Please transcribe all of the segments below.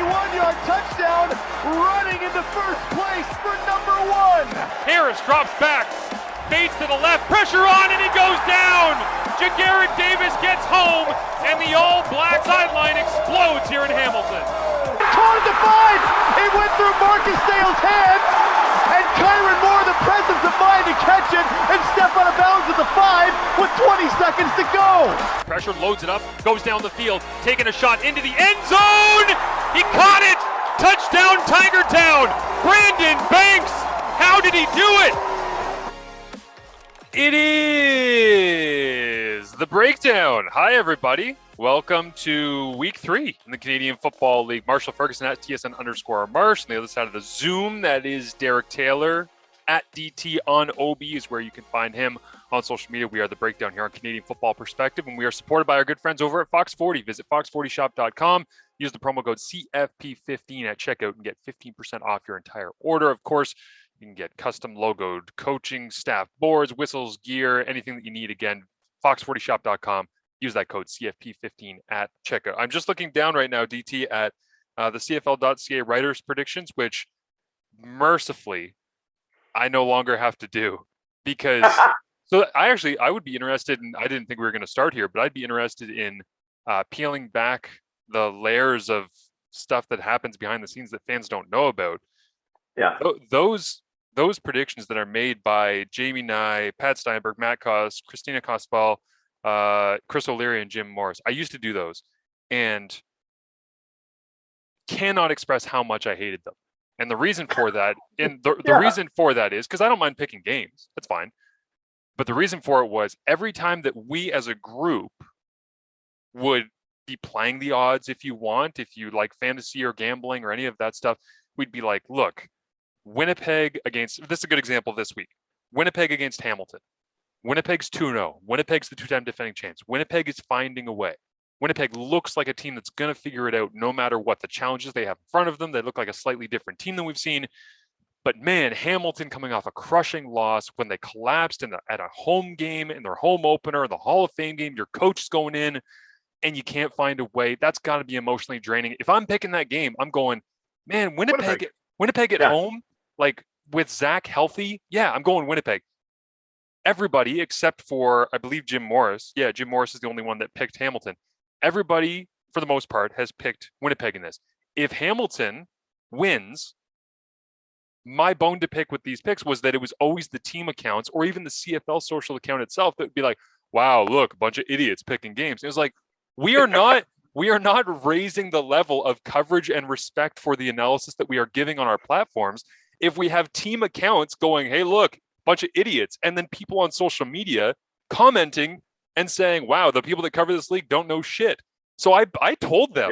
21-yard touchdown, running into first place for number 1. Harris drops back, fades to the left, pressure on, and he goes down. Ja'Gared Davis gets home, and the all-black sideline explodes here in Hamilton. Toward the 5, it went through Marcus Dale's hands, and Kyron Moore, the presence of mind to catch it and step out of bounds at the 5 with 20 seconds to go. Pressure loads it up, goes down the field, taking a shot into the end zone. He caught it. Touchdown, Tiger Town. Brandon Banks. How did he do it? It is the breakdown. Hi, everybody. Welcome to week 3 in the Canadian Football League. Marshall Ferguson at TSN_Marsh. On the other side of the Zoom, that is Derek Taylor at DT on OB is where you can find him on social media. We are the breakdown here on Canadian Football Perspective, and we are supported by our good friends over at Fox 40. Visit fox40shop.com. Use the promo code CFP15 at checkout and get 15% off your entire order. Of course, you can get custom logoed coaching staff boards, whistles, gear, anything that you need. Again, fox40shop.com. Use that code CFP15 at checkout. I'm just looking down right now, DT, at the CFL.ca writers' predictions, which mercifully I no longer have to do because I would be interested in, I didn't think we were going to start here, but I'd be interested in peeling back the layers of stuff that happens behind the scenes that fans don't know about. Yeah. Those predictions that are made by Jamie Nye, Pat Steinberg, Matt Koss, Christina Kospal, Chris O'Leary, and Jim Morris. I used to do those and cannot express how much I hated them. And the reason for that, reason for that is because I don't mind picking games. That's fine. But the reason for it was every time that we as a group would be playing the odds, if you like fantasy or gambling or any of that stuff, we'd be like, look, Winnipeg against, this is a good example this week. Winnipeg against Hamilton. Winnipeg's 2-0. Winnipeg's the 2-time defending champs. Winnipeg is finding a way. Winnipeg looks like a team that's going to figure it out no matter what the challenges they have in front of them. They look like a slightly different team than we've seen. But man, Hamilton coming off a crushing loss when they collapsed at a home game in their home opener, the Hall of Fame game, your coach is going in and you can't find a way. That's got to be emotionally draining. If I'm picking that game, I'm going, man, Winnipeg at home, like with Zach healthy. Yeah, I'm going Winnipeg. Everybody except for, I believe, Jim Morris. Yeah, Jim Morris is the only one that picked Hamilton. Everybody, for the most part, has picked Winnipeg in this. If Hamilton wins, my bone to pick with these picks was that it was always the team accounts or even the CFL social account itself that would be like, wow, look, a bunch of idiots picking games. It was like, we are not raising the level of coverage and respect for the analysis that we are giving on our platforms if we have team accounts going, hey, look, bunch of idiots, and then people on social media commenting and saying, wow, the people that cover this league don't know shit. So I told them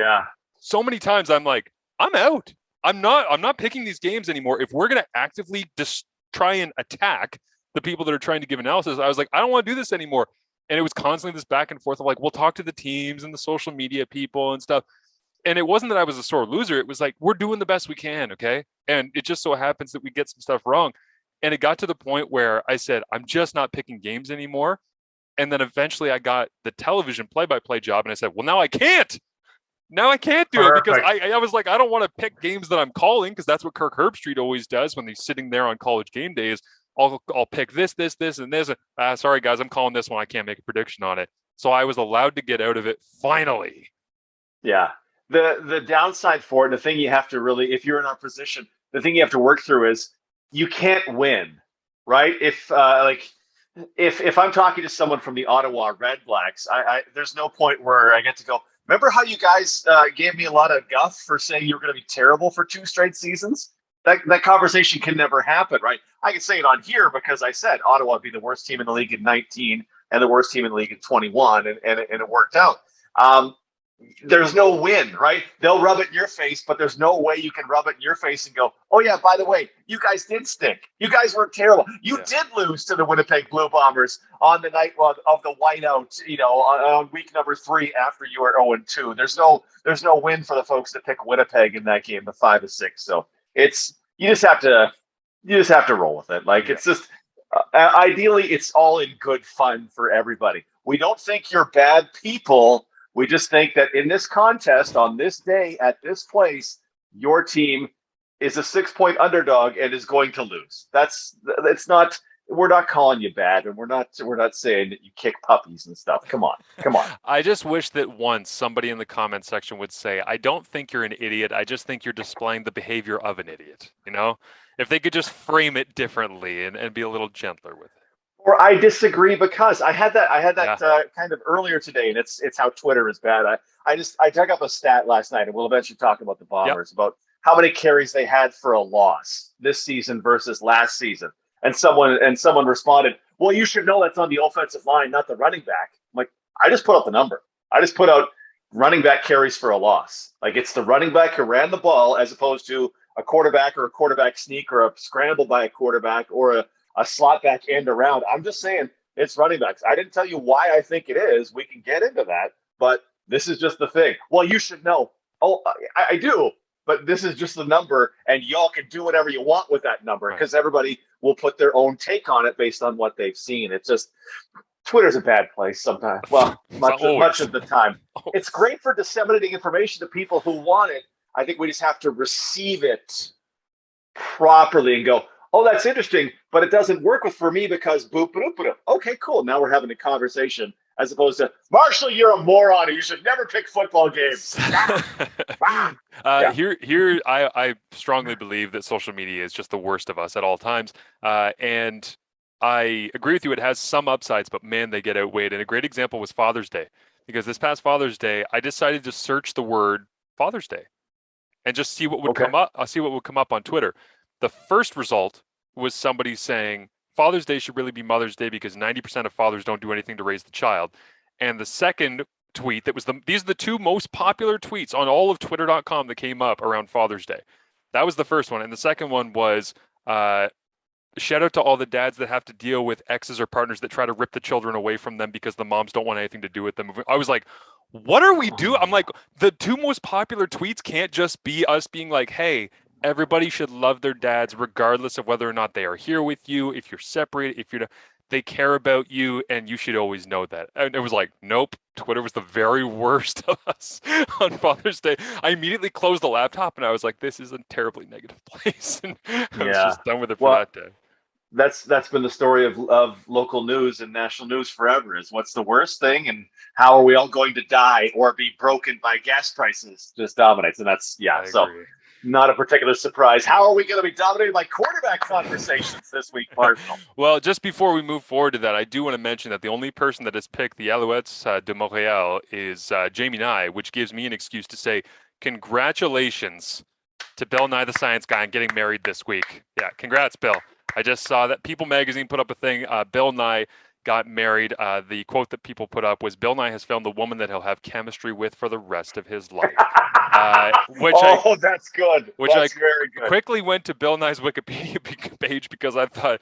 so many times, I'm like, I'm out. I'm not picking these games anymore. If we're going to actively just try and attack the people that are trying to give analysis, I was like, I don't want to do this anymore. And it was constantly this back and forth of like, we'll talk to the teams and the social media people and stuff. And it wasn't that I was a sore loser. It was like, we're doing the best we can. Okay. And it just so happens that we get some stuff wrong. And it got to the point where I said, I'm just not picking games anymore. And then eventually I got the television play-by-play job. And I said, well, now I can't. Now I can't do it because I was like, I don't want to pick games that I'm calling because that's what Kirk Herbstreit always does when he's sitting there on College game days. I'll pick this, and this. Sorry, guys, I'm calling this one. I can't make a prediction on it. So I was allowed to get out of it finally. Yeah. The downside for it, the thing you have to really, if you're in our position, the thing you have to work through is you can't win, right? If I'm talking to someone from the Ottawa Red Blacks, there's no point where I get to go, remember how you guys gave me a lot of guff for saying you were going to be terrible for 2 straight seasons? That conversation can never happen, right? I can say it on here because I said Ottawa would be the worst team in the league in 19 and the worst team in the league in 21, and it worked out. There's no win, right? They'll rub it in your face, but there's no way you can rub it in your face and go, oh, yeah, by the way, you guys did stink. You guys were terrible. You did lose to the Winnipeg Blue Bombers on the night of the whiteout, on week number 3 after you were 0-2. There's no win for the folks that pick Winnipeg in that game, the 5-6. So you just have to roll with it. Like, it's just ideally it's all in good fun for everybody. We don't think you're bad people. We just think that in this contest, on this day, at this place, your team is a 6-point underdog and is going to lose. It's not. We're not calling you bad, and we're not saying that you kick puppies and stuff. Come on. I just wish that once somebody in the comment section would say, I don't think you're an idiot. I just think you're displaying the behavior of an idiot. If they could just frame it differently and be a little gentler with it. Or I disagree because I had that kind of earlier today, and it's how Twitter is bad. I dug up a stat last night, and we'll eventually talk about the Bombers, about how many carries they had for a loss this season versus last season. And someone responded, well, you should know that's on the offensive line, not the running back. I'm like, I just put out the number. I just put out running back carries for a loss. Like, it's the running back who ran the ball as opposed to a quarterback or a quarterback sneak or a scramble by a quarterback or a slot back end around. I'm just saying it's running backs. I didn't tell you why I think it is. We can get into that, but this is just the thing. Well, you should know. Oh, I do. But this is just the number, and y'all can do whatever you want with that number because everybody will put their own take on it based on what they've seen. It's just Twitter's a bad place sometimes. Well, much of the time. It's great for disseminating information to people who want it. I think we just have to receive it properly and go, oh, that's interesting, but it doesn't work for me because boop, boop, boop. Okay, cool. Now we're having a conversation. As opposed to, Marshall, you're a moron. You should never pick football games. Here, I strongly believe that social media is just the worst of us at all times. And I agree with you. It has some upsides, but man, they get outweighed. And a great example was Father's Day. Because this past Father's Day, I decided to search the word Father's Day and just see what would come up. I'll see what would come up on Twitter. The first result was somebody saying, Father's Day should really be Mother's Day because 90% of fathers don't do anything to raise the child. And the second tweet these are the two most popular tweets on all of Twitter.com that came up around Father's Day. That was the first one. And the second one was shout out to all the dads that have to deal with exes or partners that try to rip the children away from them because the moms don't want anything to do with them. I was like, what are we doing? I'm like, the two most popular tweets can't just be us being like, hey, everybody should love their dads regardless of whether or not they are here with you, if you're separated, they care about you, and you should always know that. And it was like, nope, Twitter was the very worst of us on Father's Day. I immediately closed the laptop, and I was like, this is a terribly negative place. And I was just done with it for that day. That's been the story of local news and national news forever, is what's the worst thing and how are we all going to die or be broken by gas prices just dominates. And that's, so not a particular surprise. How are we going to be dominated by quarterback conversations this week, Marshall? Well, just before we move forward to that, I do want to mention that the only person that has picked the Alouettes de Montreal is Jamie Nye, which gives me an excuse to say congratulations to Bill Nye the Science Guy on getting married this week. Yeah, congrats, Bill. I just saw that People Magazine put up a thing. Bill Nye got married. The quote that people put up was, Bill Nye has found the woman that he'll have chemistry with for the rest of his life. That's good. That's very good. Quickly went to Bill Nye's Wikipedia page because I thought,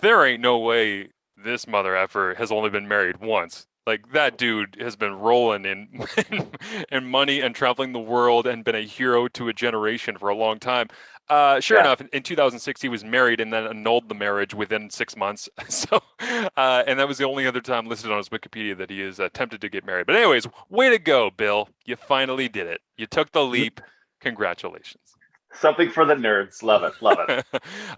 there ain't no way this mother effer has only been married once. Like, that dude has been rolling in money and traveling the world and been a hero to a generation for a long time. Sure enough, in 2006, he was married and then annulled the marriage within 6 months. So, and that was the only other time listed on his Wikipedia that he is attempted to get married. But anyways, way to go, Bill. You finally did it. You took the leap. Congratulations. Something for the nerds. Love it.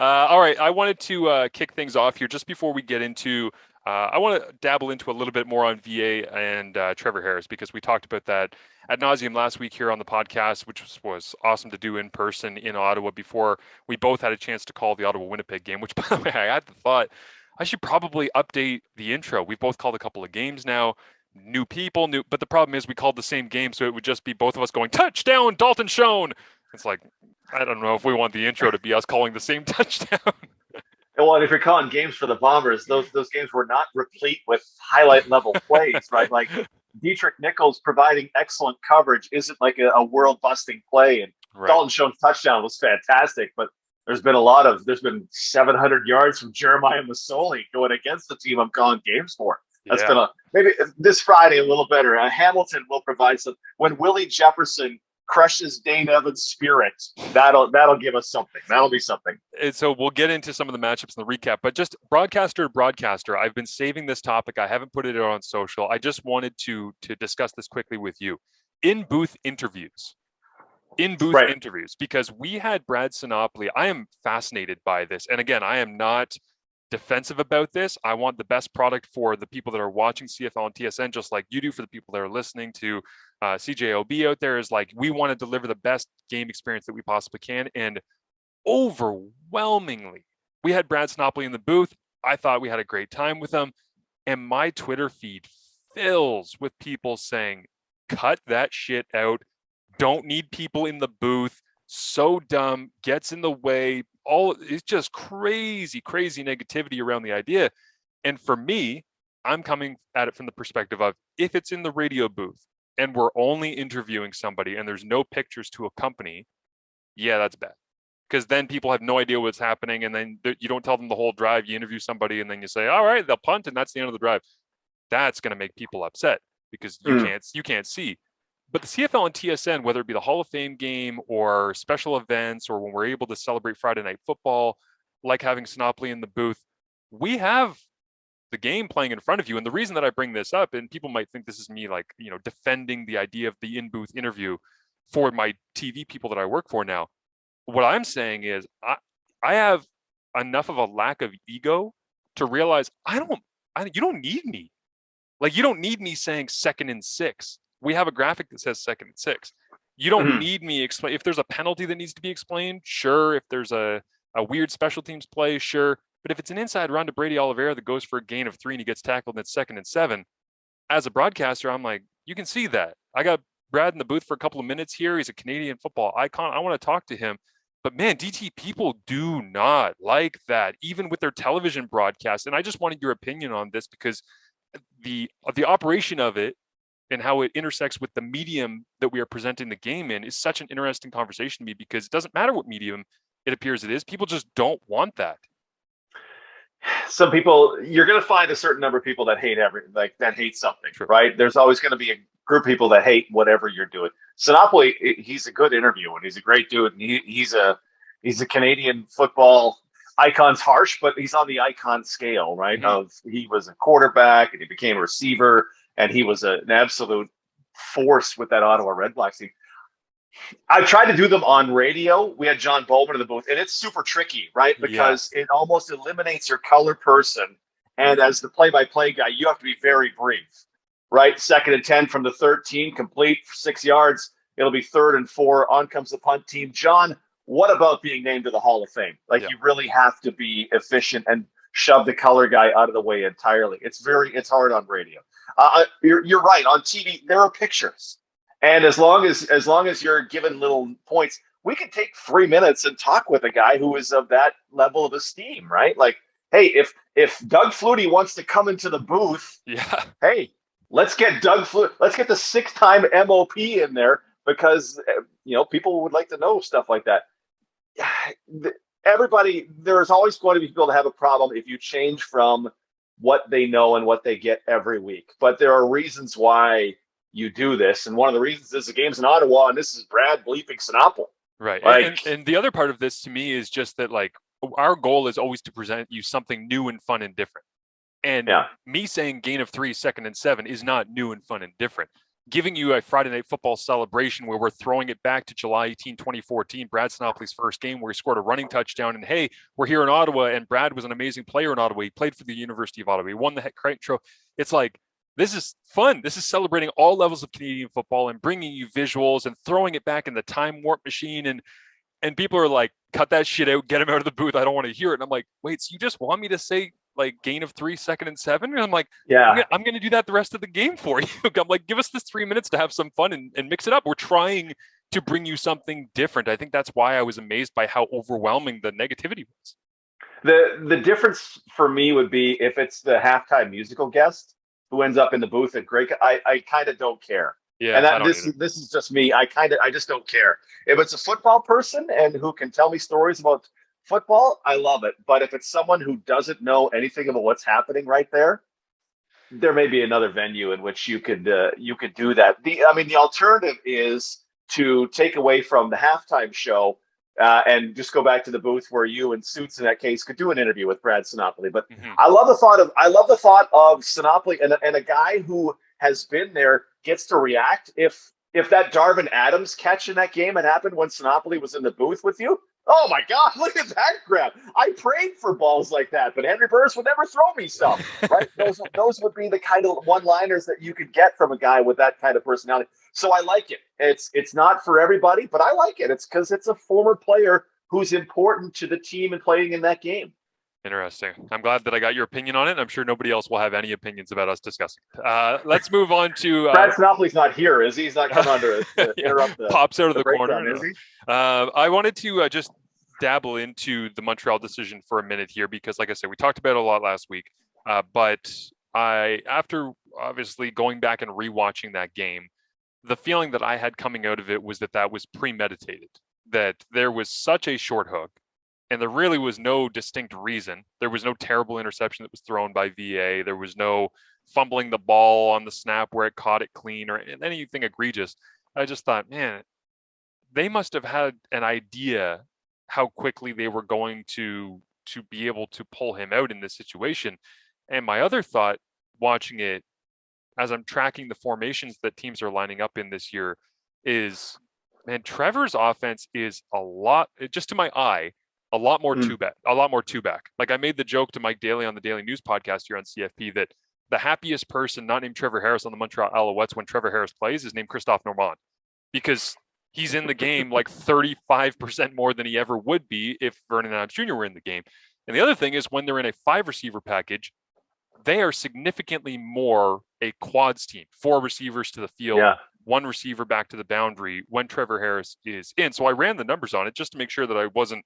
All right. I wanted to kick things off here just before we get into I want to dabble into a little bit more on VA and Trevor Harris, because we talked about that ad nauseum last week here on the podcast, which was awesome to do in person in Ottawa before we both had a chance to call the Ottawa-Winnipeg game, which, by the way, I had the thought I should probably update the intro. We've both called a couple of games now. New people, but the problem is we called the same game, so it would just be both of us going, touchdown, Dalton Schoen. It's like, I don't know if we want the intro to be us calling the same touchdown. Well, and if you're calling games for the Bombers, those games were not replete with highlight level plays, right? Like Dietrich Nichols providing excellent coverage isn't like a world busting play, and Dalton Schoen's touchdown was fantastic, but there's been 700 yards from Jeremiah Masoli going against the team I'm calling games for. That's been maybe this Friday a little better. Hamilton will provide some. When Willie Jefferson crushes Dane Evans' spirit, that'll give us something. That'll be something. And so we'll get into some of the matchups in the recap, but just broadcaster to broadcaster, I've been saving this topic. I haven't put it on social. I just wanted to discuss this quickly with you. In booth interviews, in-booth Right. interviews, because we had Brad Sinopoli. I am fascinated by this. And again, I am not defensive about this. I want the best product for the people that are watching CFL and TSN, just like you do for the people that are listening to CJOB out there. Is like, we want to deliver the best game experience that we possibly can. And overwhelmingly, we had Brad Sinopoli in the booth. I thought we had a great time with him. And my Twitter feed fills with people saying, cut that shit out. Don't need people in the booth. So dumb, gets in the way. It's just crazy negativity around the idea. And for me, I'm coming at it from the perspective of, if it's in the radio booth and we're only interviewing somebody and there's no pictures to accompany, yeah, that's bad. Because then people have no idea what's happening, and then you don't tell them the whole drive. You interview somebody and then you say, all right, they'll punt, and that's the end of the drive. That's going to make people upset because you can't see. But the CFL and TSN, whether it be the Hall of Fame game or special events, or when we're able to celebrate Friday Night Football, like having Sinopoli in the booth, we have the game playing in front of you. And the reason that I bring this up, and people might think this is me like, defending the idea of the in-booth interview for my TV people that I work for now. What I'm saying is I have enough of a lack of ego to realize you don't need me. Like, you don't need me saying 2nd and 6. We have a graphic that says 2nd and 6. You don't need me explain. If there's a penalty that needs to be explained, sure. If there's a weird special teams play, sure. But if it's an inside run to Brady Oliveira that goes for a gain of 3 and he gets tackled and it's 2nd and 7, as a broadcaster, I'm like, you can see that. I got Brad in the booth for a couple of minutes here. He's a Canadian football icon. I want to talk to him. But man, DT, people do not like that, even with their television broadcast. And I just wanted your opinion on this, because the operation of it and how it intersects with the medium that we are presenting the game in is such an interesting conversation to me, because it doesn't matter what medium it appears it is. People just don't want that. Some people, you're going to find a certain number of people that hate that hate something, Sure. right? There's always going to be a group of people that hate whatever you're doing. Sinopoli, he's a good interviewer, and he's a great dude. And he's a Canadian football icon's harsh, but he's on the icon scale, right? He was a quarterback and he became a receiver, and he was an absolute force with that Ottawa Redblacks team. I tried to do them on radio. We had John Bowman in the booth, and it's super tricky, right? Because it almost eliminates your color person. And as the play-by-play guy, you have to be very brief, right? 2nd and 10 from the 13, complete for 6 yards. It'll be 3rd and 4. On comes the punt team. John, what about being named to the Hall of Fame? You really have to be efficient and shove the color guy out of the way entirely. It's hard on radio. You're right. On TV, there are pictures. And as long as you're given little points, we can take 3 minutes and talk with a guy who is of that level of esteem, right? Like, hey, if Doug Flutie wants to come into the booth, hey, let's get Doug Flutie. Let's get the 6-time MOP in there, because people would like to know stuff like that. Everybody, there's always going to be people that have a problem if you change from what they know and what they get every week. But there are reasons why you do this, and one of the reasons is the game's in Ottawa, and this is Brad bleeping Sinopoli. Right. And the other part of this to me is just that, like, our goal is always to present you something new and fun and different. And me saying gain of 3, 2nd and 7 is not new and fun and different. Giving you a Friday Night Football celebration where we're throwing it back to July 18, 2014, Brad Sinopoli's first game, where he scored a running touchdown. And hey, we're here in Ottawa, and Brad was an amazing player in Ottawa. He played for the University of Ottawa. He won the Heck Trophy. It's like, this is fun. This is celebrating all levels of Canadian football and bringing you visuals and throwing it back in the time warp machine. And people are like, cut that shit out, get him out of the booth. I don't want to hear it. And I'm like, wait, so you just want me to say like gain of 3, 2nd and 7? And I'm like, I'm going to do that the rest of the game for you. I'm like, give us this 3 minutes to have some fun and mix it up. We're trying to bring you something different. I think that's why I was amazed by how overwhelming the negativity was. The difference for me would be if it's the halftime musical guest who ends up in the booth at Greg. I kind of don't care. Yeah, and this is just me. I just don't care. If it's a football person and who can tell me stories about football, I love it. But if it's someone who doesn't know anything about what's happening right there, there may be another venue in which you could do that. The alternative is to take away from the halftime show and just go back to the booth where you and Suits in that case could do an interview with Brad Sinopoli. But I love the thought of Sinopoli and a guy who has been there gets to react if if that Darvin Adams catch in that game had happened when Sinopoli was in the booth with you, oh my God, look at that grab. I prayed for balls like that, but Henry Burris would never throw me some, right? Those would be the kind of one-liners that you could get from a guy with that kind of personality. So I like it. It's not for everybody, but I like it. It's because it's a former player who's important to the team and playing in that game. Interesting. I'm glad that I got your opinion on it. I'm sure nobody else will have any opinions about us discussing. Let's move on to Brad Sinopoli's not here, is he? He's not coming on to interrupt the pops out of the breakdown, corner. is he? I wanted to just dabble into the Montreal decision for a minute here because, like I said, we talked about it a lot last week. But after obviously going back and rewatching that game, the feeling that I had coming out of it was that was premeditated, that there was such a short hook. And there really was no distinct reason. There was no terrible interception that was thrown by VA. There was no fumbling the ball on the snap where it caught it clean or anything egregious. I just thought, man, they must have had an idea how quickly they were going to be able to pull him out in this situation. And my other thought, watching it as I'm tracking the formations that teams are lining up in this year, is, man, Trevor's offense is a lot, just to my eye, a lot more two back. Like I made the joke to Mike Daly on the Daily News podcast here on CFP that the happiest person not named Trevor Harris on the Montreal Alouettes when Trevor Harris plays is named Christophe Normand, because he's in the game like 35% more than he ever would be if Vernon Adams Jr. were in the game. And the other thing is when they're in a 5-receiver package, they are significantly more a quads team, 4 receivers to the field, 1 receiver back to the boundary when Trevor Harris is in. So I ran the numbers on it just to make sure that I wasn't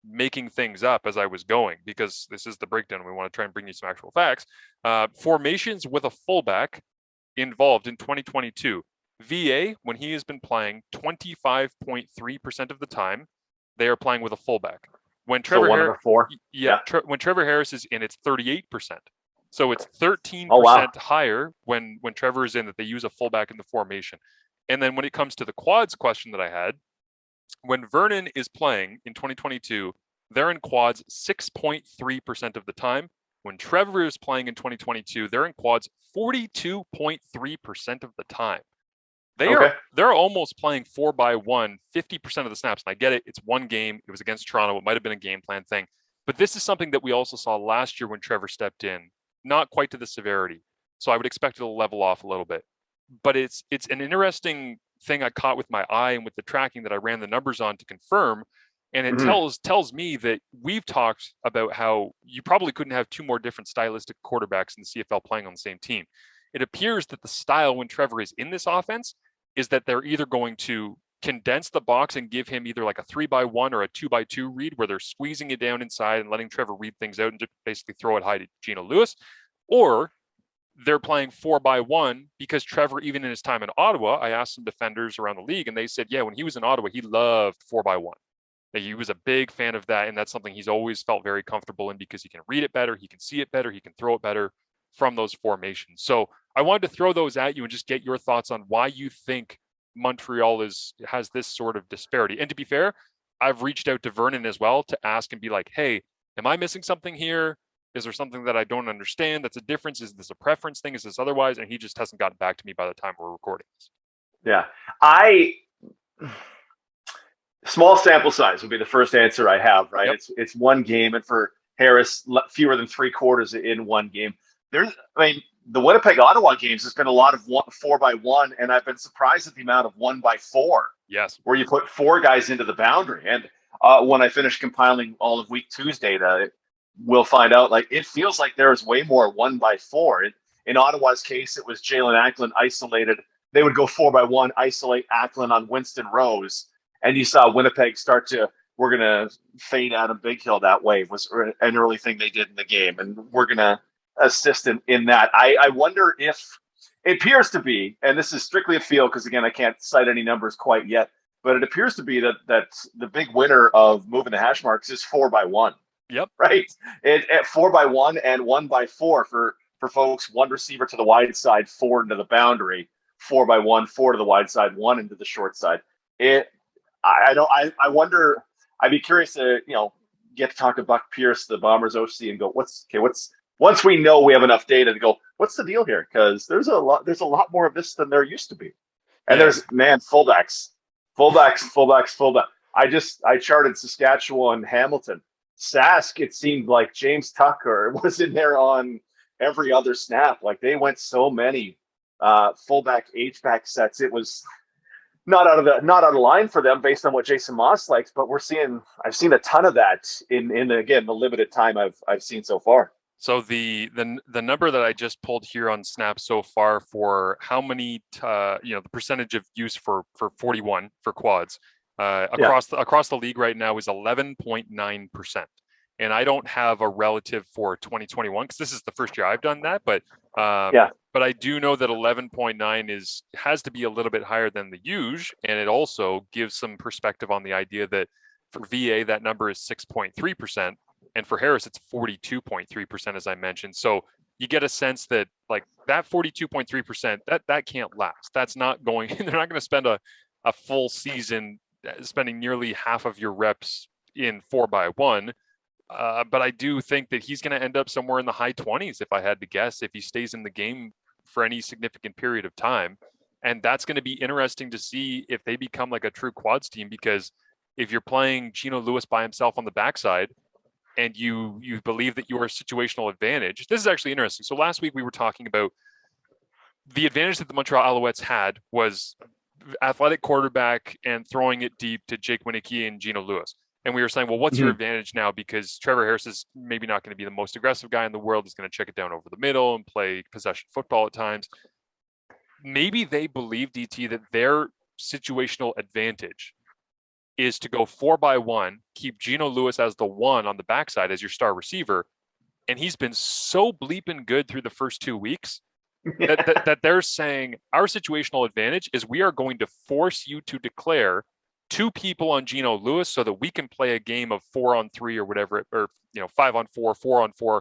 making things up as I was going, because this is the breakdown. We want to try and bring you some actual facts. Formations with a fullback involved in 2022. VA, when he has been playing 25.3% of the time, they are playing with a fullback. When Trevor when Trevor Harris is in, it's 38%. So it's 13% higher when Trevor is in that they use a fullback in the formation. And then when it comes to the quads question that I had, when Vernon is playing in 2022, they're in quads 6.3% of the time. When Trevor is playing in 2022, they're in quads 42.3% of the time. They're almost playing 4x1 50% of the snaps. And I get it. It's one game. It was against Toronto. It might have been a game plan thing. But this is something that we also saw last year when Trevor stepped in. Not quite to the severity. So I would expect it to level off a little bit. But it's an interesting thing I caught with my eye and with the tracking that I ran the numbers on to confirm. And it tells me that we've talked about how you probably couldn't have 2 more different stylistic quarterbacks in the CFL playing on the same team. It appears that the style when Trevor is in this offense is that they're either going to condense the box and give him either like a 3x1 or a 2x2 read where they're squeezing it down inside and letting Trevor read things out and just basically throw it high to Geno Lewis, or they're playing 4x1 because Trevor, even in his time in Ottawa, I asked some defenders around the league and they said, yeah, when he was in Ottawa, he loved 4x1. He was a big fan of that. And that's something he's always felt very comfortable in because he can read it better. He can see it better. He can throw it better from those formations. So I wanted to throw those at you and just get your thoughts on why you think Montreal has this sort of disparity. And to be fair, I've reached out to Vernon as well to ask and be like, hey, am I missing something here? Is there something that I don't understand that's a difference? Is this a preference thing? Is this otherwise? And he just hasn't gotten back to me by the time we're recording this. Yeah. Small sample size would be the first answer I have, right? Yep. It's one game, and for Harris, fewer than 3 quarters in one game. The Winnipeg-Ottawa games has been a lot of 4x1, and I've been surprised at the amount of 1x4. Yes. Where you put 4 guys into the boundary. And when I finish compiling all of Week 2's data, we'll find out, like, it feels like there's way more 1x4. In Ottawa's case, it was Jaelon Acklin isolated. They would go 4x1, isolate Acklin on Winston Rose. And you saw Winnipeg start to, we're going to fade Adam Bighill that way, was an early thing they did in the game. And we're going to assist in that. I wonder if it appears to be, and this is strictly a feel because, again, I can't cite any numbers quite yet, but it appears to be that the big winner of moving the hash marks is 4x1. Yep. Right. At 4x1 and 1x4 for folks, 1 receiver to the wide side, 4 into the boundary, 4x1, 4 to the wide side, 1 into the short side. I wonder, I'd be curious to, get to talk to Buck Pierce, the Bombers OC, and go, once we know we have enough data to go, what's the deal here? Because there's a lot more of this than there used to be. And there's fullbacks. I charted Saskatchewan, Hamilton. Sask, it seemed like James Tucker was in there on every other snap. Like they went so many fullback H-back sets. It was not out of line for them based on what Jason Moss likes, but I've seen a ton of that in again the limited time I've seen so far. So the number that I just pulled here on snaps so far for how many the percentage of use for 41 for quads across the league right now is 11.9%. And I don't have a relative for 2021 because this is the first year I've done that, but I do know that 11.9 has to be a little bit higher than the usual, and it also gives some perspective on the idea that for VA that number is 6.3%, and for Harris it's 42.3%, as I mentioned. So you get a sense that like that 42.3% that can't last. That's not going. They're not going to spend a full season spending nearly half of your reps in 4x1. But I do think that he's going to end up somewhere in the high 20s, if I had to guess, if he stays in the game for any significant period of time. And that's going to be interesting to see if they become like a true quads team, because if you're playing Gino Lewis by himself on the backside and you believe that your situational advantage, this is actually interesting. So last week we were talking about the advantage that the Montreal Alouettes had was athletic quarterback and throwing it deep to Jake Winicki and Gino Lewis. And we were saying, well, what's your advantage now? Because Trevor Harris is maybe not going to be the most aggressive guy in the world. He's going to check it down over the middle and play possession football at times. Maybe they believe, DT, that their situational advantage is to go 4x1, keep Gino Lewis as the one on the backside as your star receiver. And he's been so bleeping good through the first 2 weeks that they're saying our situational advantage is we are going to force you to declare 2 people on Gino Lewis so that we can play a game of 4-on-3 or whatever, or 5-on-4, 4-on-4,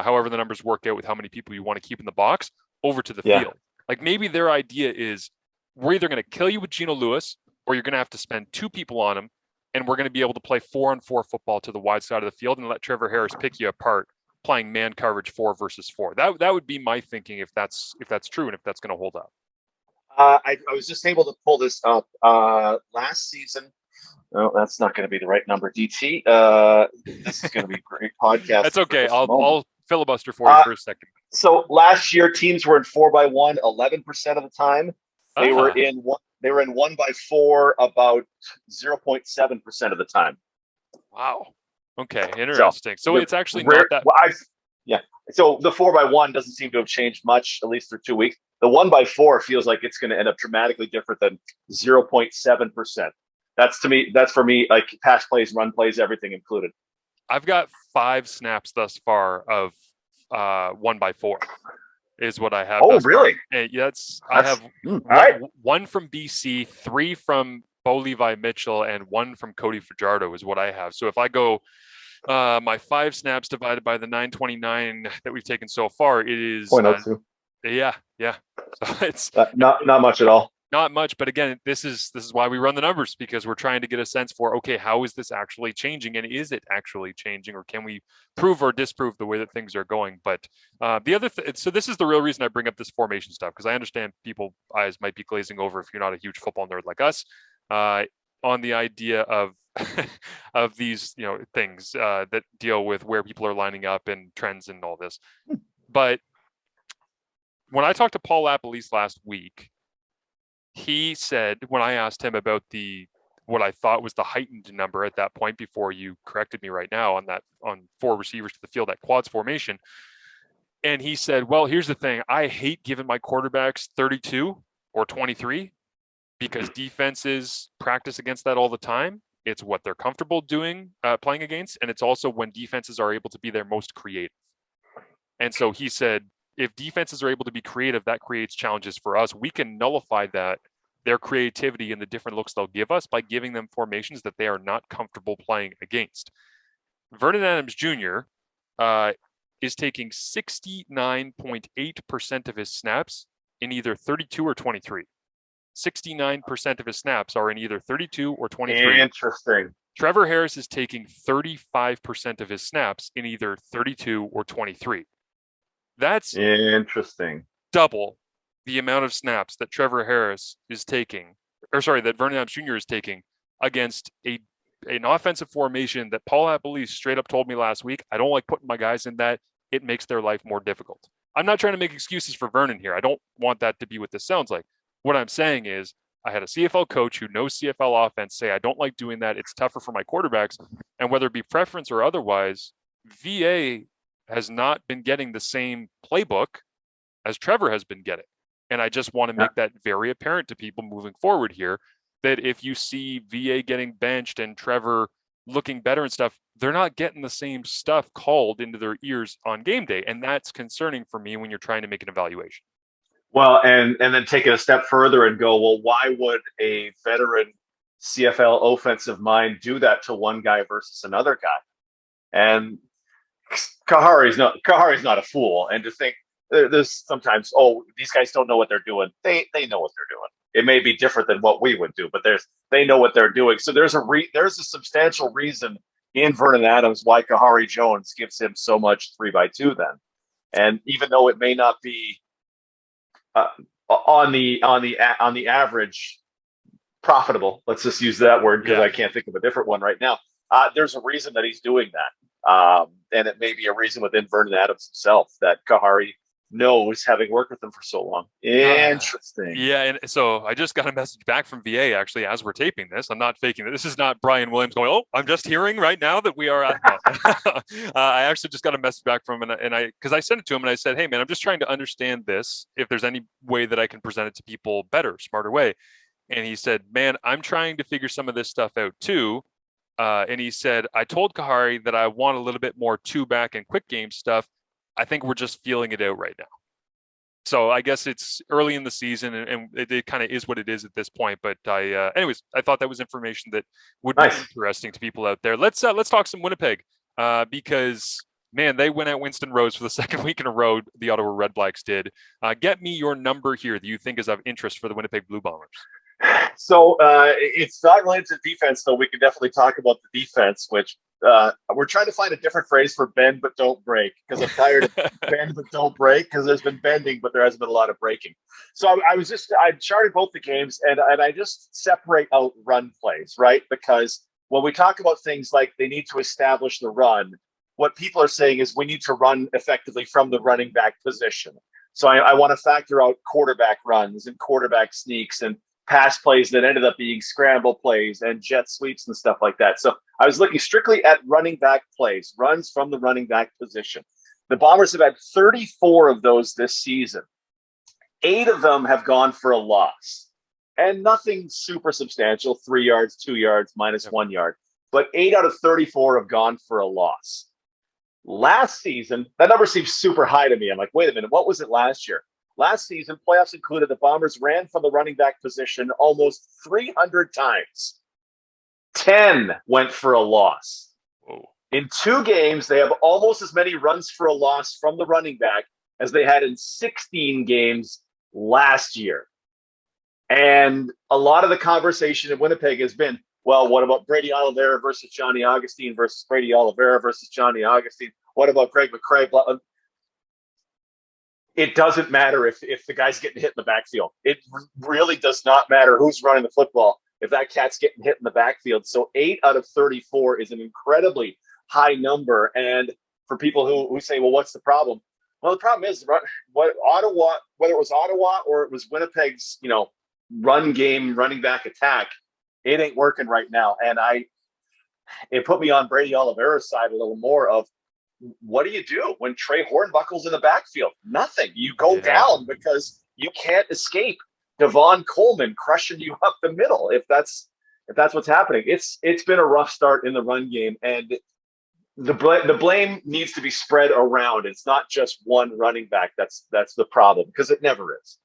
however the numbers work out with how many people you want to keep in the box over to the field. Like maybe their idea is we're either going to kill you with Gino Lewis or you're going to have to spend 2 people on him, and we're going to be able to play 4-on-4 football to the wide side of the field and let Trevor Harris pick you apart playing man coverage 4 versus 4. That would be my thinking if that's true and if that's going to hold up. I was just able to pull this up last season. No, that's not going to be the right number, DT. This is going to be a great podcast. That's okay. I'll filibuster for you for a second. So last year, teams were in 4x1 11% of the time. They were in 1x4 about 0.7% of the time. Wow. Okay, interesting. So it's actually not that. So the 4x1 doesn't seem to have changed much, at least for 2 weeks. The 1x4 feels like it's going to end up dramatically different than 0.7%. That's for me, like pass plays, run plays, everything included. I've got 5 snaps thus far of 1x4 is what I have. Oh, really? I have one from BC, 3 from Bo Levi Mitchell, and 1 from Cody Fajardo is what I have. So if I go my 5 snaps divided by the 929 that we've taken so far, it is 0.02. Yeah. So it's not much at all. Not much, but again, this is why we run the numbers, because we're trying to get a sense for, okay, how is this actually changing, and is it actually changing, or can we prove or disprove the way that things are going? But the other so this is the real reason I bring up this formation stuff, because I understand people's eyes might be glazing over if you're not a huge football nerd like us, on the idea of of these things that deal with where people are lining up and trends and all this. But when I talked to Paul Lapalisse last week, he said, when I asked him about what I thought was the heightened number at that point, before you corrected me right now on 4 receivers to the field at quads formation, and he said, well, here's the thing. I hate giving my quarterbacks 32 or 23 because defenses practice against that all the time. It's what they're comfortable doing, playing against, and it's also when defenses are able to be their most creative. And so he said, if defenses are able to be creative, that creates challenges for us. We can nullify their creativity and the different looks they'll give us by giving them formations that they are not comfortable playing against. Vernon Adams Jr. Is taking 69.8% of his snaps in either 32 or 23. 69% of his snaps are in either 32 or 23. Interesting. Trevor Harris is taking 35% of his snaps in either 32 or 23. That's interesting. Double the amount of snaps that Trevor Harris is taking, that Vernon Adams Jr. is taking against an offensive formation that Paul Appelese straight up told me last week, I don't like putting my guys in that. It makes their life more difficult. I'm not trying to make excuses for Vernon here. I don't want that to be what this sounds like. What I'm saying is I had a CFL coach who knows CFL offense say, I don't like doing that. It's tougher for my quarterbacks. And whether it be preference or otherwise, VA has not been getting the same playbook as Trevor has been getting. And I just want to make that very apparent to people moving forward here, that if you see VA getting benched and Trevor looking better and stuff, they're not getting the same stuff called into their ears on game day. And that's concerning for me when you're trying to make an evaluation. Well, and then take it a step further and go, well, why would a veteran CFL offensive mind do that to one guy versus another guy? And Kahari's not a fool. And to think there's sometimes, these guys don't know what they're doing. They know what they're doing. It may be different than what we would do, but they know what they're doing. So there's a substantial reason in Vernon Adams why Kahari Jones gives him so much 3x2 then. And even though it may not be on the average profitable, let's just use that word because I can't think of a different one right now. There's a reason that he's doing that. And it may be a reason within Vernon Adams himself that Kahari knows, having worked with him for so long. Interesting. Yeah, and so I just got a message back from VA actually as we're taping this. I'm not faking it. This is not Brian Williams going, I'm just hearing right now that we are at I actually just got a message back from him, and I because I sent it to him and I said, hey man, I'm just trying to understand this, if there's any way that I can present it to people better, smarter way. And he said, man, I'm trying to figure some of this stuff out too. And he said, I told Kahari that I want a little bit more two back and quick game stuff. I think we're just feeling it out right now. So I guess it's early in the season, and it kind of is what it is at this point. But anyways, I thought that was information that would be interesting to people out there. Let's talk some Winnipeg because, man, they went at Winston Rose for the second week in a row. The Ottawa Red Blacks did. Get me your number here that you think is of interest for the Winnipeg Blue Bombers. So it's not related to defense, though. We can definitely talk about the defense, which we're trying to find a different phrase for bend but don't break, because I'm tired of bend but don't break, because there's been bending but there hasn't been a lot of breaking. So I charted both the games, and I just separate out run plays, right? Because when we talk about things like they need to establish the run, what people are saying is we need to run effectively from the running back position. So I want to factor out quarterback runs and quarterback sneaks and pass plays that ended up being scramble plays and jet sweeps and stuff like that. So I was looking strictly at running back plays, runs from the running back position. The Bombers have had 34 of those this season. 8 of them have gone for a loss, and nothing super substantial, 3 yards, 2 yards, minus 1 yard, but 8 out of 34 have gone for a loss. Last season, that number seems super high to me. I'm like, wait a minute, what was it last year? Last season, playoffs included, the Bombers ran from the running back position almost 300 times. 10 went for a loss. Whoa. In 2 games, they have almost as many runs for a loss from the running back as they had in 16 games last year. And a lot of the conversation in Winnipeg has been, well, what about Brady Oliveira versus Johnny Augustine versus Brady Oliveira versus Johnny Augustine? What about Greg McCrae? It doesn't matter if the guy's getting hit in the backfield. It really does not matter who's running the football if that cat's getting hit in the backfield. So 8 out of 34 is an incredibly high number. And for people who say, well, what's the problem? Well, the problem is whether it was Ottawa or it was Winnipeg's, run game, running back attack, it ain't working right now. And it put me on Brady Oliveira's side a little more of, what do you do when Trey Hornbuckle's in the backfield? Nothing. You go down because you can't escape Devon Coleman crushing you up the middle. If that's what's happening, it's been a rough start in the run game, and the blame needs to be spread around. It's not just one running back. That's the problem, because it never is.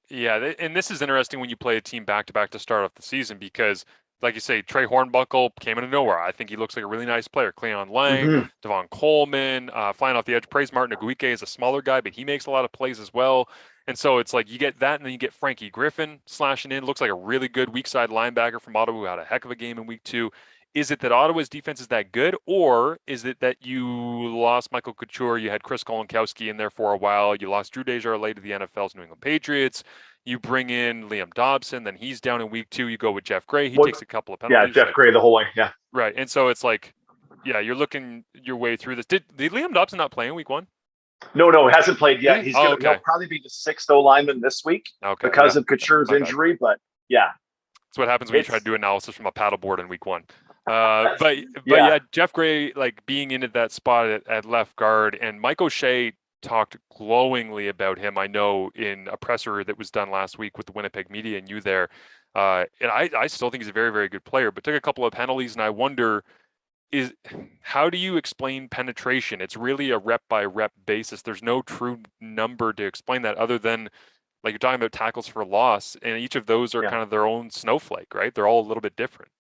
Yeah, and this is interesting when you play a team back to back to start off the season, because, like you say, Trey Hornbuckle came out of nowhere. I think he looks like a really nice player. Cleon Lang, Devon Coleman, flying off the edge. Praise Martin Aguike is a smaller guy, but he makes a lot of plays as well. And so it's like you get that, and then you get Frankie Griffin slashing in. Looks like a really good weak side linebacker from Ottawa who had a heck of a game in week 2. Is it that Ottawa's defense is that good, or is it that you lost Michael Couture, you had Chris Kolonkowski in there for a while, you lost Drew Desjardins to the NFL's New England Patriots, you bring in Liam Dobson, then he's down in week 2, you go with Jeff Gray, he takes a couple of penalties. Yeah, Jeff Gray the whole way, yeah. Right, and so it's like, yeah, you're looking your way through this. Did Liam Dobson not play in week 1? No, he hasn't played yet. He'll probably be the 6th O-lineman this week because of Couture's injury, but yeah. That's what happens when you try to do analysis from a paddleboard in week 1. But yeah, Jeff Gray like being into that spot at left guard, and Mike O'Shea talked glowingly about him. I know in a presser that was done last week with the Winnipeg media and you there, and I still think he's a very, very good player, but took a couple of penalties, and I wonder how do you explain penetration? It's really a rep by rep basis. There's no true number to explain that other than like you're talking about tackles for loss, and each of those are kind of their own snowflake, right? They're all a little bit different.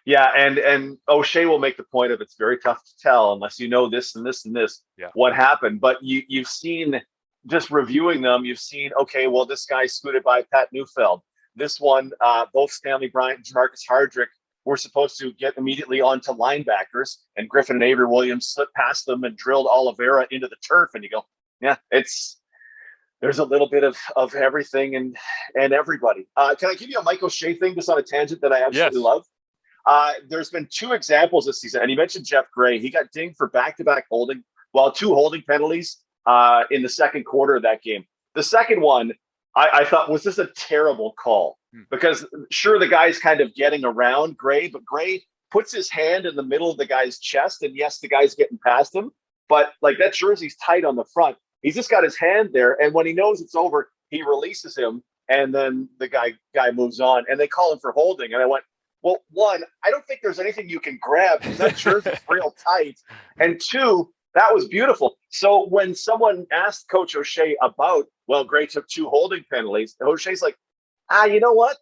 Yeah, and O'Shea will make the point of it's very tough to tell unless you know this and this and this what happened. But you've seen, just reviewing them, you've seen, okay, well, this guy scooted by Pat Neufeld. This one, both Stanley Bryant and Jamarcus Hardrick were supposed to get immediately onto linebackers, and Griffin and Avery Williams slipped past them and drilled Oliveira into the turf. And you go, yeah, there's a little bit of everything and everybody. Can I give you a Mike O'Shea thing just on a tangent that I absolutely love? There's been 2 examples this season, and you mentioned Jeff Gray. He got dinged for back-to-back holding, 2 holding penalties in the second quarter of that game. The second one, I thought, was this a terrible call? Because sure, the guy's kind of getting around Gray, but Gray puts his hand in the middle of the guy's chest, and yes, the guy's getting past him, but like that jersey's tight on the front. He's just got his hand there, and when he knows it's over, he releases him, and then the guy moves on, and they call him for holding. And I went, well, 1, I don't think there's anything you can grab because that jersey's real tight, and 2, that was beautiful. So when someone asked Coach O'Shea about, well, Gray took 2 holding penalties, O'Shea's like, you know what?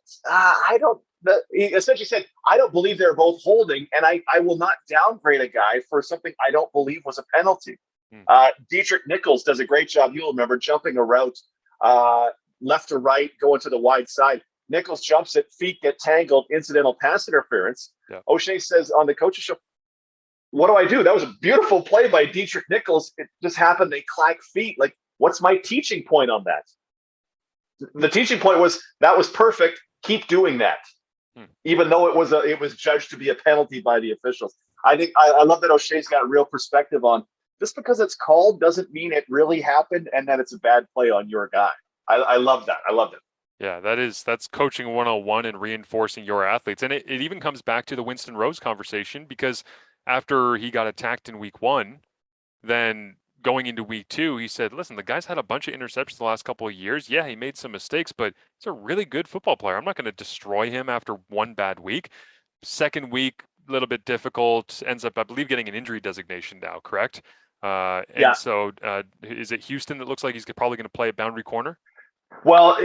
He essentially said, I don't believe they're both holding, and I will not downgrade a guy for something I don't believe was a penalty. Dietrich Nichols does a great job. You'll remember jumping a route left to right, going to the wide side. Nichols jumps it, feet get tangled, incidental pass interference. Yeah. O'Shea says on the coach's show, what do I do? That was a beautiful play by Dietrich Nichols. It just happened. They clack feet. Like, what's my teaching point on that? The teaching point was that was perfect. Keep doing that. Even though it was judged to be a penalty by the officials. I think I love that O'Shea's got real perspective on just because it's called doesn't mean it really happened and that it's a bad play on your guy. I love that. I loved it. Yeah, that's coaching 101 and reinforcing your athletes. And it even comes back to the Winston Rose conversation, because after he got attacked in week 1, then going into week 2, he said, listen, the guy's had a bunch of interceptions the last couple of years. Yeah, he made some mistakes, but he's a really good football player. I'm not going to destroy him after one bad week. Second week, a little bit difficult, ends up, I believe, getting an injury designation now, correct? So is it Houston that looks like he's probably going to play at boundary corner? Well,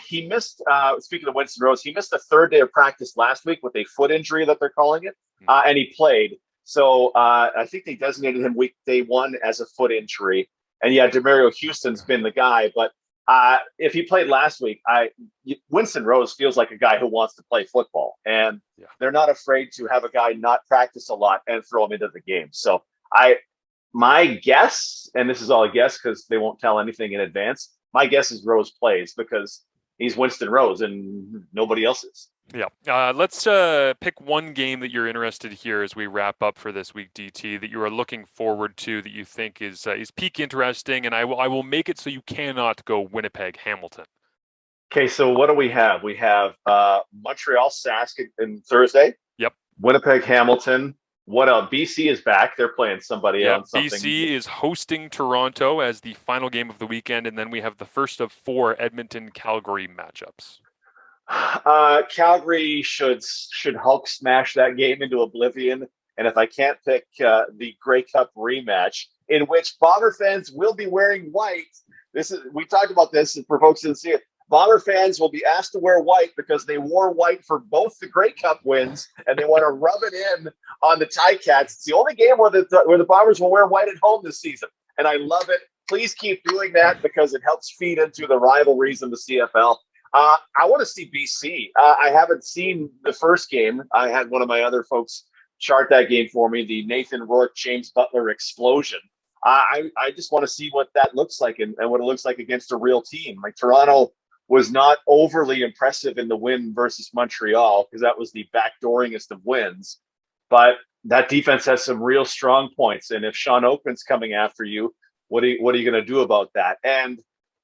he missed, speaking of Winston Rose, he missed the 3rd day of practice last week with a foot injury that they're calling it, and he played. So I think they designated him week day 1 as a foot injury. And yeah, DeMario Houston's been the guy. But if he played last week, Winston Rose feels like a guy who wants to play football. And they're not afraid to have a guy not practice a lot and throw him into the game. So my guess, and this is all a guess because they won't tell anything in advance, my guess is Rose plays because he's Winston Rose and nobody else is. Yeah. Let's pick one game that you're interested here as we wrap up for this week, DT, that you are looking forward to, that you think is peak interesting. And I will make it so you cannot go Winnipeg Hamilton. Okay, so what do we have? We have Montreal Sask on Thursday. Yep. Winnipeg Hamilton. What else? BC is back. They're playing somebody else. BC is hosting Toronto as the final game of the weekend, and then we have the first of 4 Edmonton-Calgary matchups. Calgary should Hulk smash that game into oblivion. And if I can't pick the Grey Cup rematch, in which Bomber fans will be wearing white, we talked about this for folks who didn't see it. Bomber fans will be asked to wear white because they wore white for both the Grey Cup wins, and they want to rub it in on the Ticats. It's the only game where the Bombers will wear white at home this season, and I love it. Please keep doing that because it helps feed into the rivalries in the CFL. I want to see BC. I haven't seen the first game. I had one of my other folks chart that game for me, the Nathan Rourke, James Butler explosion. I just want to see what that looks like and what it looks like against a real team. Like Toronto was not overly impressive in the win versus Montreal because that was the backdooringest of wins. But that defense has some real strong points. And if Sean Oakman's coming after you, what are you going to do about that? And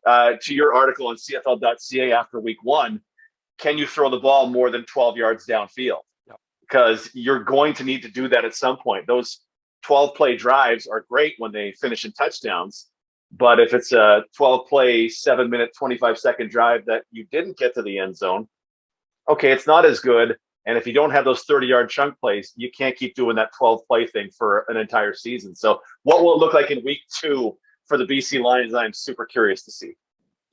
to your article on CFL.ca after week 1, can you throw the ball more than 12 yards downfield? Because you're going to need to do that at some point. Those 12-play drives are great when they finish in touchdowns. But if it's a 12-play, 7-minute, 25-second drive that you didn't get to the end zone, okay, it's not as good. And if you don't have those 30-yard chunk plays, you can't keep doing that 12-play thing for an entire season. So what will it look like in week 2 for the BC Lions? I'm super curious to see.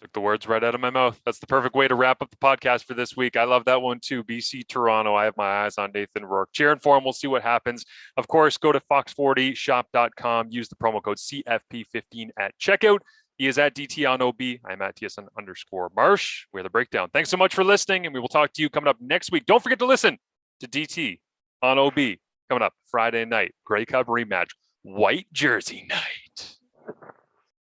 Took the words right out of my mouth. That's the perfect way to wrap up the podcast for this week. I love that one too. BC Toronto. I have my eyes on Nathan Rourke. Cheering for him. We'll see what happens. Of course, go to fox40shop.com. Use the promo code CFP15 at checkout. He is at DT on OB. I'm at TSN_Marsh. We're the breakdown. Thanks so much for listening, and we will talk to you coming up next week. Don't forget to listen to DT on OB coming up Friday night. Grey Cup rematch. White jersey night.